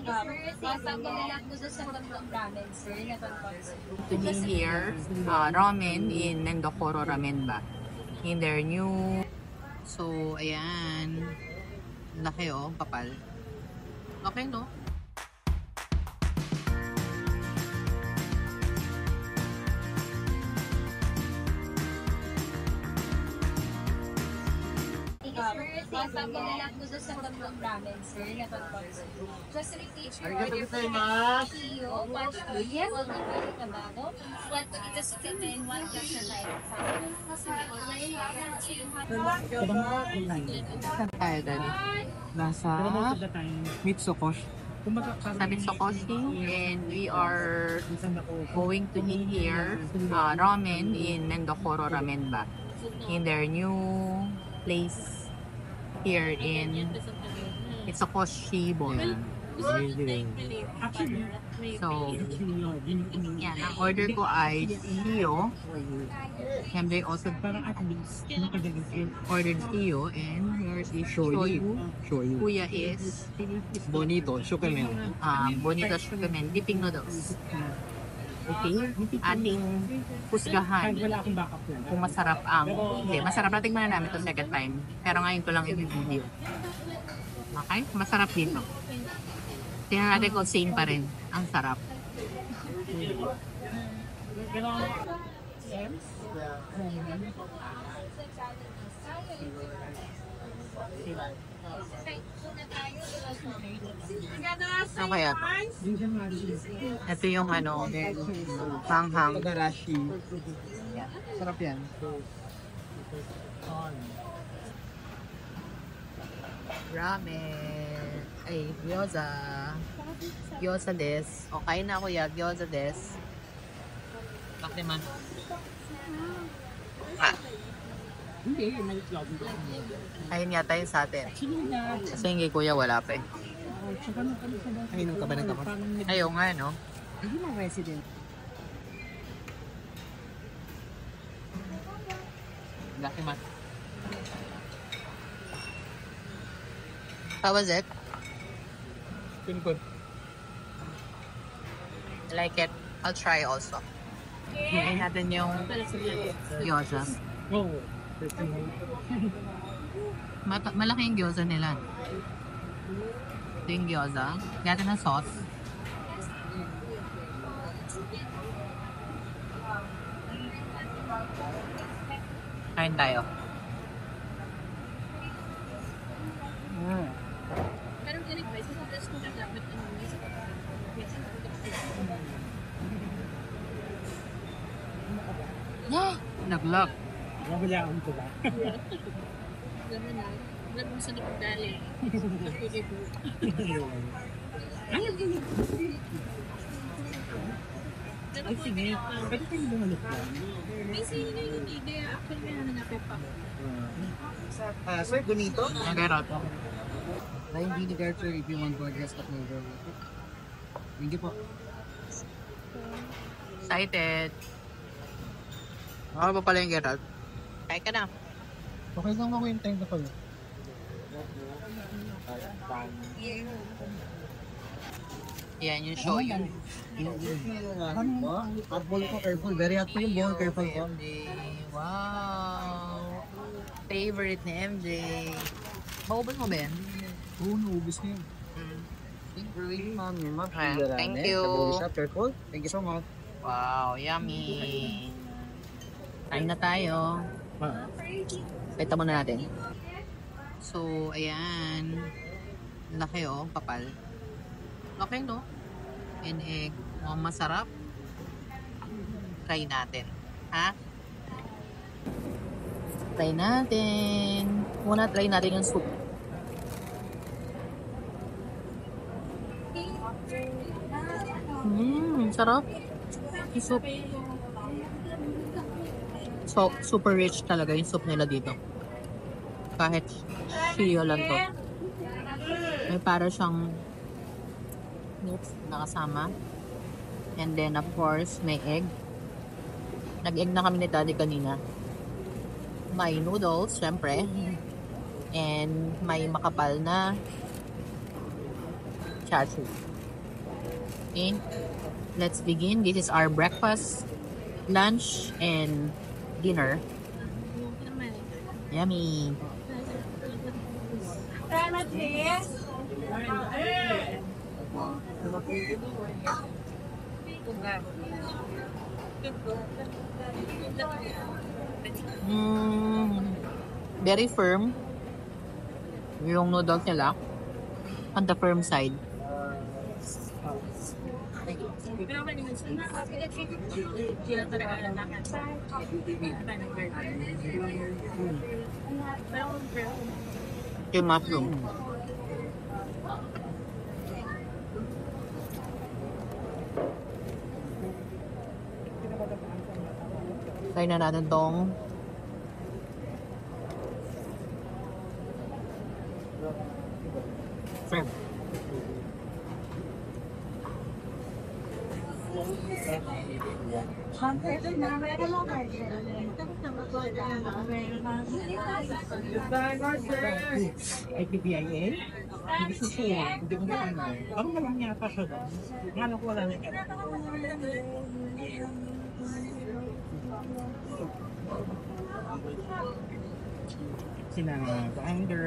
To be here, ramen in Mendocoro Ramen ba? In their new... So, ayan. Laki oh, kapal. Okay, no? Tayo dali. Nasa Mitsukoshi. Sa Mitsukoshi, and we are going to eat here ramen in Mendocoro Ramen ba? In their new place here in Mitsukoshi Boyan. So, yan. Ang order ko ay Iyo. MJ also ordered Iyo, and yours is Shoyu. Kuya is Bonito, Shukamen. Bonito Shukamen, dipping noodles. Okay? Ating husgahan kung masarap ang... Hindi, masarap. Natigman na namin ito second time. Pero ngayon ko lang i-video. Okay? Masarap dito. Tingnan natin kung same pa rin. Ang sarap. Ano kaya? Ito yung ano, panghang. Garashi. Sarap yan. Ramen. Ay, gyoza. Gyoza des. Okay na kuya, gyoza des. Bakit man? Hindi, Ayun yata yung sa atin. Kasi yung kay kuya wala pa eh. Ayun ka ba ng tapos? Ayaw nga, no? Hindi mo resident. Laki man. How was it? Good. I like it. I'll try also. Hinayin natin yung gyoza. Oh. Malaki yung gyoza nila. Ito yung gyoza. Gata ng sauce. Kain tayo. Naglag. Nabalaan ko ba? Gano'n na. Gano'n sa napagdali. Ay, sige. Pwede tayo bumalik lang. Kasi yun yung idea. Actually, may hanapin pa. Sir, Gunito? Nagarot. Line vinegar, sir, if you want to adjust the flavor. Thank you po. Excited. Ano ba pala yung Geralt? Kaya ka na. Okay lang ako yung time na pala. Yan yung shoyu. Hotball ko, careful. Very hot po yung ball, careful po. MJ. Wow. Favorite ni MJ. Maubos mo ba yan? Oo, naubos na yun. Thank you. Careful. Thank you so much. Wow, yummy. Kain na tayo. Peta muna natin. So, ayan. Laki oh, kapal. Laki no? And egg. Mukhang masarap. Try natin. Ha? Try natin. Muna try natin yung soup. Sarap. Yung soup. So, super rich talaga yung soup nila dito. Kahit shio lang to. May para siyang meat nakasama. And then, of course, may egg. Nag-egg na kami ni Daddy kanina. May noodles, syempre. And may makapal na chachu. Okay, let's begin. This is our breakfast, lunch, and dinner. Yummy. Very firm. Yung noodles nila. On the firm side. Yung mushroom. Try na natin tong firm. IPPIA? Hindi siya. Hindi ko na ano. Ano na lang yata siya doon? Ano ko wala na. Sina Alexander.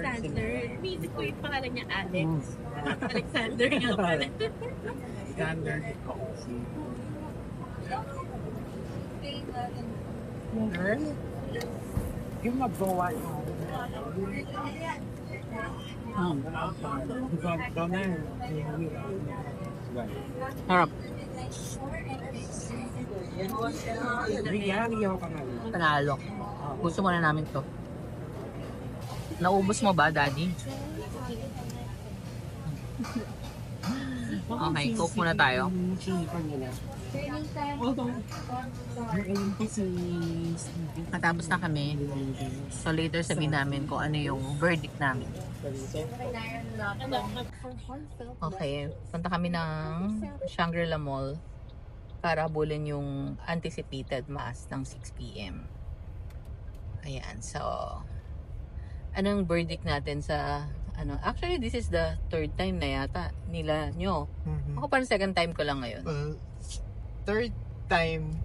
Alexander. Hindi ko yung pangalan niya Alex. Alexander nga pala. Alexander. Yung mag-gawa yung Harap. Riyaw ka nga. Panalo. Gusto mo na namin to. Naubos mo ba, Daddy? Okay, coke muna tayo. Katapos na kami. So later sabihin namin kung ano yung verdict namin. Okay, punta kami ng Shangri-La Mall para habulin yung anticipated mass ng 6 p.m. Ayan, so anong verdict natin sa ano? Actually, this is the third time na yata nila nyo. Ako parang second time ko lang ngayon. Well, third time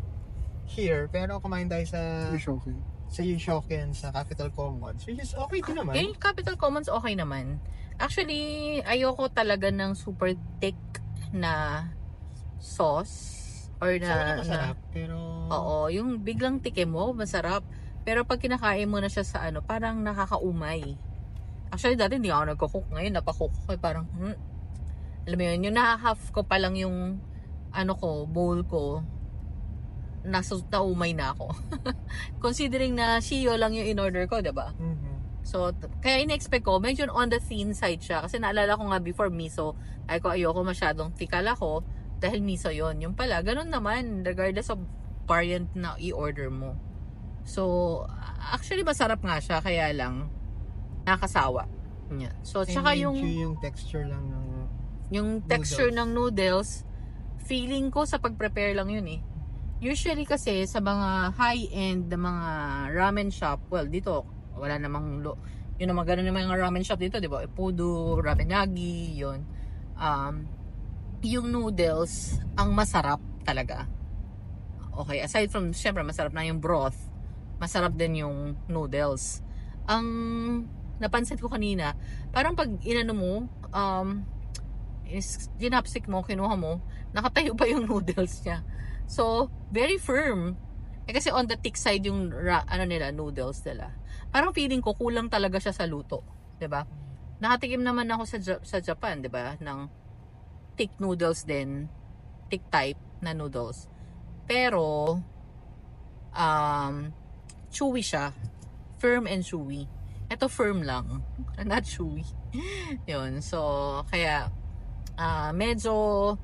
here, pero kumain tayo sa Yushoken sa Capital Commons, which is okay din naman. Okay, Capital Commons okay naman. Actually, ayoko talaga ng super thick na sauce or na Masarap, pero oo, yung biglang tikim mo, masarap. Pero pag kinakain mo na siya sa ano, parang nakakaumay. Actually, dati hindi ako nagko-cook. Ngayon, napakook ko. Parang, alam mo yun, yung na-half ko pa lang yung ano ko, bowl ko, naumay na ako. Considering na shio lang yung in-order ko, diba? So, kaya in-expect ko, medyo on the thin side siya. Kasi naalala ko nga before miso, ay ko ayoko masyadong tikal ako dahil miso yon. Yung pala, ganun naman, regardless of variant na i-order mo. So, actually masarap nga siya, kaya lang nakasawa. Yan. So, tsaka yung texture lang ng texture ng noodles, feeling ko sa pag-prepare lang yun eh. Usually kasi sa mga high-end na mga ramen shop, well, dito, wala namang yun naman, ganun naman yung ramen shop dito, di ba? Ippudo, Ramenyagi, yun. Yung noodles, ang masarap talaga. Okay, aside from, syempre, masarap na yung broth, masarap din yung noodles. Ang napansin ko kanina, parang pag inano mo, ginapsik mo, kinuha mo, nakatayo pa yung noodles niya. So, very firm. Kasi on the thick side yung noodles nila. Parang feeling ko kulang talaga siya sa luto, 'di ba? Nakatikim naman ako sa Japan, 'di ba, ng thick noodles din, thick type na noodles. Pero chewy siya. Firm and chewy. Ito firm lang, not chewy. 'Yun. So, kaya medyo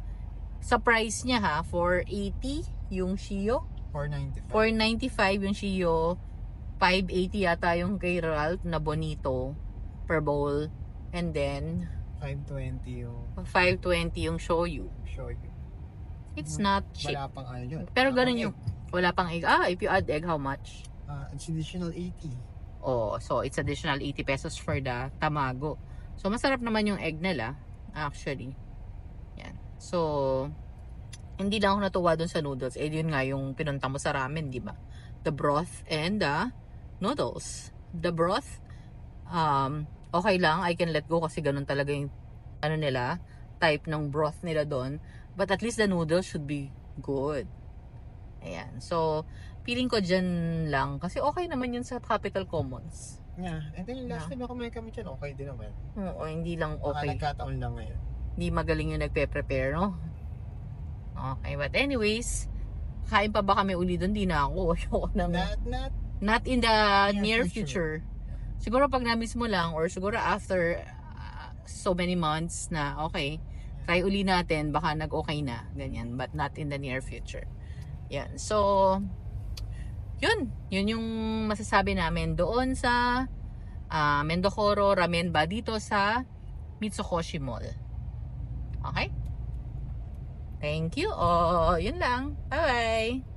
sa price niya ha, 480 yung shio. 495. 495 yung shio. 580 yata yung kay Ralph na bonito per bowl. And then 520 yung 520 yung shoyu. shoyu. It's not cheap. Wala pang ano yun. Pero Wala ganun pang yung wala pang egg. If you add egg, how much? It's additional 80. Oh, so it's additional 80 pesos for the tamago. So masarap naman yung egg nila, actually. Yan. So, hindi lang ako natuwa dun sa noodles. Eh, yun nga yung pinunta mo sa ramen, di ba? The broth and the noodles. The broth, okay lang. I can let go kasi ganun talaga yung ano nila, type ng broth nila doon. But at least the noodles should be good. Ayan. So, feeling ko dyan lang. Kasi okay naman yun sa Capital Commons. Yeah. And then last time na kumain kami dyan, okay din naman. Oo, hindi lang Baka okay. nagkataon lang ngayon. Hindi magaling yung nagpe-prepare, no? Okay, but anyways, kain pa ba kami uli doon? Di na ako. Ayoko nang... Not in the near future. Siguro pag na-miss mo lang or siguro after so many months na okay, try uli natin, baka nag-okay na, ganyan. But not in the near future. Yan. So, yun yung masasabi namin doon sa Mendocoro Ramen ba dito sa Mitsukoshi Mall. Okay? Thank you. Oh, yun lang. Bye-bye.